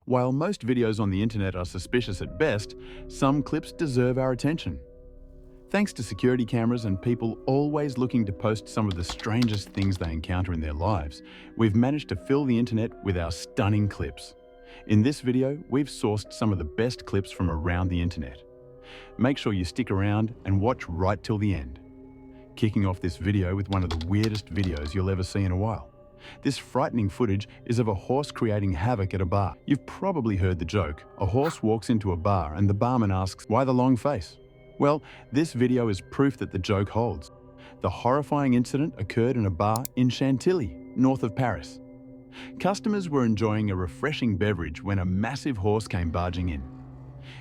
While most videos on the internet are suspicious at best, some clips deserve our attention. Thanks to security cameras and people always looking to post some of the strangest things they encounter in their lives, we've managed to fill the internet with our stunning clips. In this video, we've sourced some of the best clips from around the internet. Make sure you stick around and watch right till the end. Kicking off this video with one of the weirdest videos you'll ever see in a while. This frightening footage is of a horse creating havoc at a bar. You've probably heard the joke. A horse walks into a bar and the barman asks, "Why the long face?" Well, this video is proof that the joke holds. The horrifying incident occurred in a bar in Chantilly, north of Paris. Customers were enjoying a refreshing beverage when a massive horse came barging in.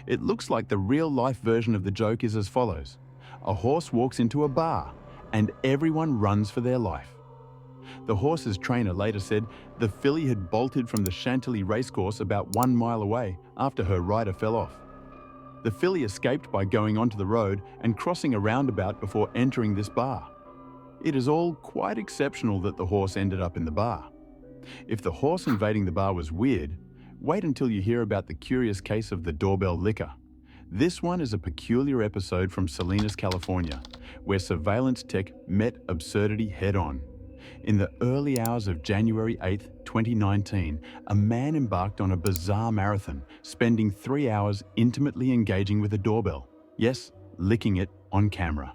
It looks like the real-life version of the joke is as follows. A horse walks into a bar, and everyone runs for their life. The horse's trainer later said the filly had bolted from the Chantilly racecourse about 1 mile away after her rider fell off. The filly escaped by going onto the road and crossing a roundabout before entering this bar. It is all quite exceptional that the horse ended up in the bar. If the horse invading the bar was weird, wait until you hear about the curious case of the doorbell licker. This one is a peculiar episode from Salinas, California, where surveillance tech met absurdity head-on. In the early hours of January 8, 2019, a man embarked on a bizarre marathon, spending 3 hours intimately engaging with a doorbell. Yes, licking it on camera.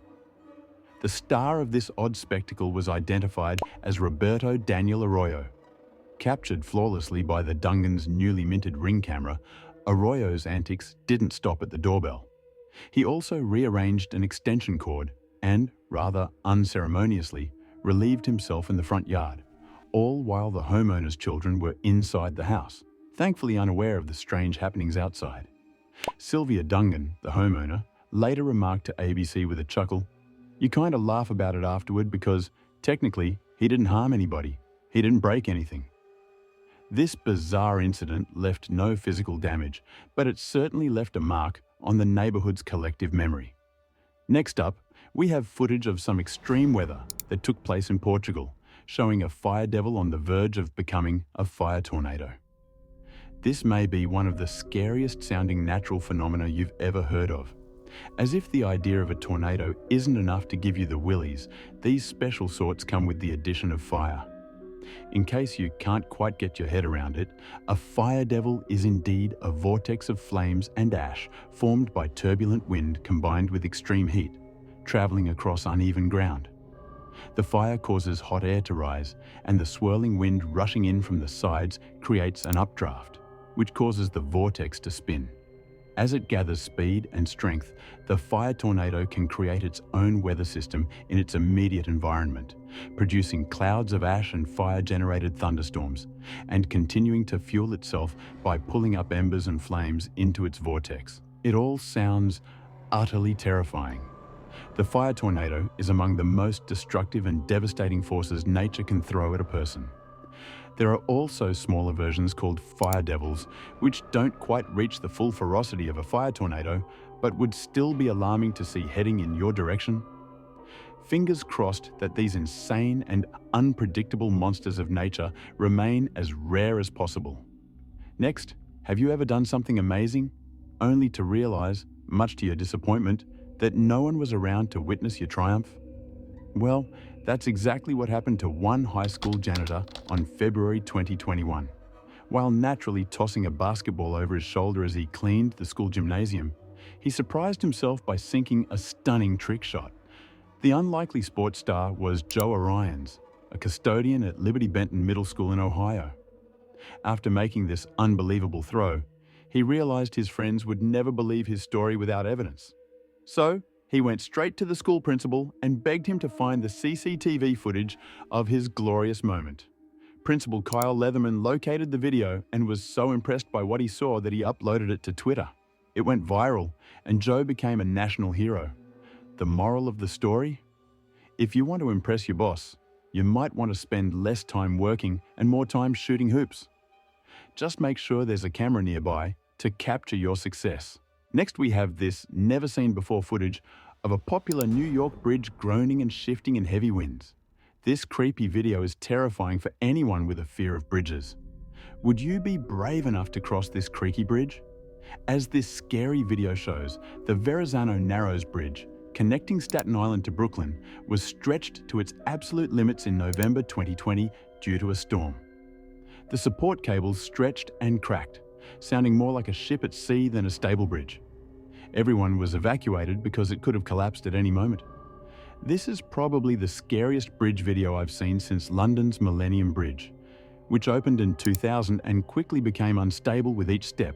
The star of this odd spectacle was identified as Roberto Daniel Arroyo. Captured flawlessly by the Dungan's newly minted Ring camera, Arroyo's antics didn't stop at the doorbell. He also rearranged an extension cord and, rather unceremoniously, relieved himself in the front yard, all while the homeowner's children were inside the house, thankfully unaware of the strange happenings outside. Sylvia Dungan, the homeowner, later remarked to ABC with a chuckle, "You kind of laugh about it afterward because, technically, he didn't harm anybody. He didn't break anything." This bizarre incident left no physical damage, but it certainly left a mark on the neighborhood's collective memory. Next up, we have footage of some extreme weather that took place in Portugal, showing a fire devil on the verge of becoming a fire tornado. This may be one of the scariest sounding natural phenomena you've ever heard of. As if the idea of a tornado isn't enough to give you the willies, these special sorts come with the addition of fire. In case you can't quite get your head around it, a fire devil is indeed a vortex of flames and ash formed by turbulent wind combined with extreme heat, traveling across uneven ground. The fire causes hot air to rise, and the swirling wind rushing in from the sides creates an updraft, which causes the vortex to spin. As it gathers speed and strength, the fire tornado can create its own weather system in its immediate environment, producing clouds of ash and fire-generated thunderstorms, and continuing to fuel itself by pulling up embers and flames into its vortex. It all sounds utterly terrifying. The fire tornado is among the most destructive and devastating forces nature can throw at a person. There are also smaller versions called fire devils, which don't quite reach the full ferocity of a fire tornado, but would still be alarming to see heading in your direction. Fingers crossed that these insane and unpredictable monsters of nature remain as rare as possible. Next, have you ever done something amazing, only to realize, much to your disappointment, that no one was around to witness your triumph? Well, that's exactly what happened to one high school janitor on February 2021. While naturally tossing a basketball over his shoulder as he cleaned the school gymnasium, he surprised himself by sinking a stunning trick shot. The unlikely sports star was Joe Orions, a custodian at Liberty Benton Middle School in Ohio. After making this unbelievable throw, he realized his friends would never believe his story without evidence. So, he went straight to the school principal and begged him to find the CCTV footage of his glorious moment. Principal Kyle Leatherman located the video and was so impressed by what he saw that he uploaded it to Twitter. It went viral, and Joe became a national hero. The moral of the story? If you want to impress your boss, you might want to spend less time working and more time shooting hoops. Just make sure there's a camera nearby to capture your success. Next, we have this never-seen-before footage of a popular New York bridge groaning and shifting in heavy winds. This creepy video is terrifying for anyone with a fear of bridges. Would you be brave enough to cross this creaky bridge? As this scary video shows, the Verrazano Narrows Bridge, connecting Staten Island to Brooklyn, was stretched to its absolute limits in November 2020 due to a storm. The support cables stretched and cracked, sounding more like a ship at sea than a stable bridge. Everyone was evacuated because it could have collapsed at any moment. This is probably the scariest bridge video I've seen since London's Millennium Bridge, which opened in 2000 and quickly became unstable with each step.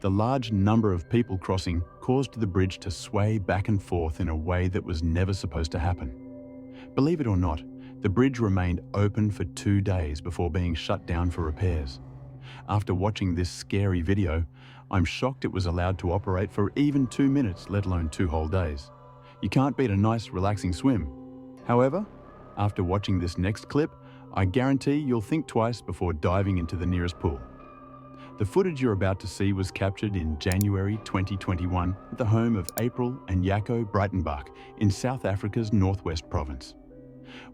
The large number of people crossing caused the bridge to sway back and forth in a way that was never supposed to happen. Believe it or not, the bridge remained open for 2 days before being shut down for repairs. After watching this scary video, I'm shocked it was allowed to operate for even 2 minutes, let alone 2 whole days. You can't beat a nice, relaxing swim. However, after watching this next clip, I guarantee you'll think twice before diving into the nearest pool. The footage you're about to see was captured in January 2021 at the home of April and Jaco Breitenbach in South Africa's Northwest Province.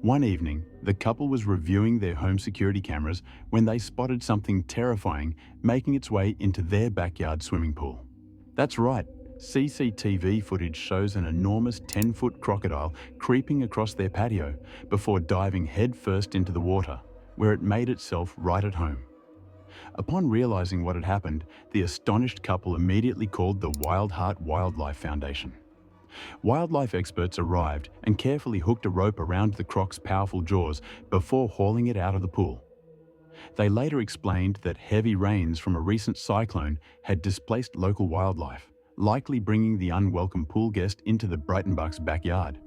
One evening, the couple was reviewing their home security cameras when they spotted something terrifying making its way into their backyard swimming pool. That's right, CCTV footage shows an enormous 10-foot crocodile creeping across their patio before diving headfirst into the water, where it made itself right at home. Upon realizing what had happened, the astonished couple immediately called the Wild Heart Wildlife Foundation. Wildlife experts arrived and carefully hooked a rope around the croc's powerful jaws before hauling it out of the pool. They later explained that heavy rains from a recent cyclone had displaced local wildlife, likely bringing the unwelcome pool guest into the Breitenbach's backyard.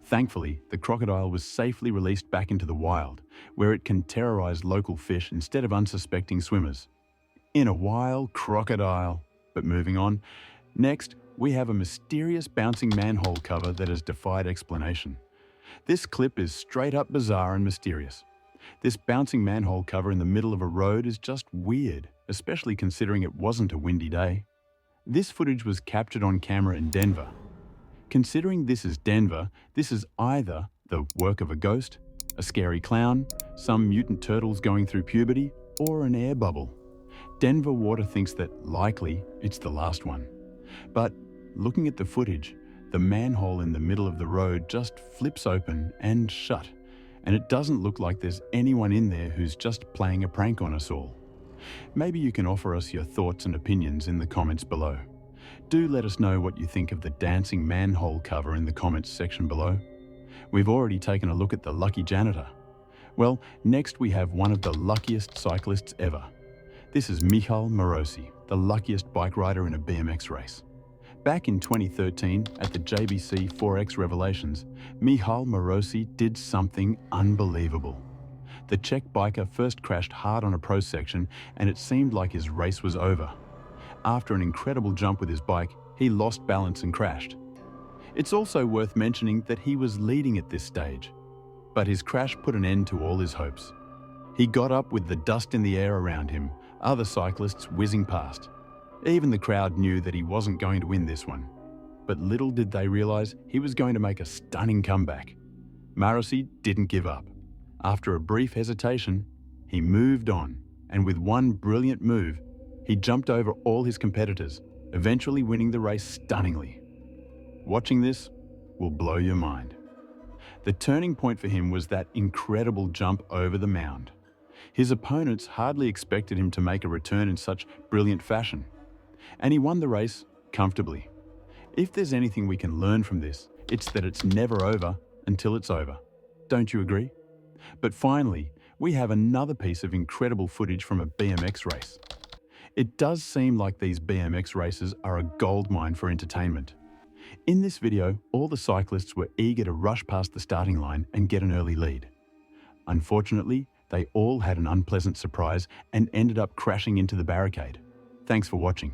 Thankfully, the crocodile was safely released back into the wild, where it can terrorize local fish instead of unsuspecting swimmers. In a wild crocodile. But moving on, next we have a mysterious bouncing manhole cover that has defied explanation. This clip is straight up bizarre and mysterious. This bouncing manhole cover in the middle of a road is just weird, especially considering it wasn't a windy day. This footage was captured on camera in Denver. Considering this is Denver, this is either the work of a ghost, a scary clown, some mutant turtles going through puberty, or an air bubble. Denver Water thinks that likely it's the last one. But looking at the footage, the manhole in the middle of the road just flips open and shut, and it doesn't look like there's anyone in there who's just playing a prank on us all. Maybe you can offer us your thoughts and opinions in the comments below. Do let us know what you think of the dancing manhole cover in the comments section below. We've already taken a look at the lucky janitor. Well, next we have one of the luckiest cyclists ever. This is Michal Morosi, the luckiest bike rider in a BMX race. Back in 2013, at the JBC 4X Revelations, Michal Morosi did something unbelievable. The Czech biker first crashed hard on a pro section and it seemed like his race was over. After an incredible jump with his bike, he lost balance and crashed. It's also worth mentioning that he was leading at this stage, but his crash put an end to all his hopes. He got up with the dust in the air around him, other cyclists whizzing past. Even the crowd knew that he wasn't going to win this one. But little did they realize he was going to make a stunning comeback. Morosi didn't give up. After a brief hesitation, he moved on, and with one brilliant move, he jumped over all his competitors, eventually winning the race stunningly. Watching this will blow your mind. The turning point for him was that incredible jump over the mound. His opponents hardly expected him to make a return in such brilliant fashion, and he won the race comfortably. If there's anything we can learn from this, it's that it's never over until it's over. Don't you agree? But finally, we have another piece of incredible footage from a BMX race. It does seem like these BMX races are a goldmine for entertainment. In this video, all the cyclists were eager to rush past the starting line and get an early lead. Unfortunately, they all had an unpleasant surprise and ended up crashing into the barricade. Thanks for watching.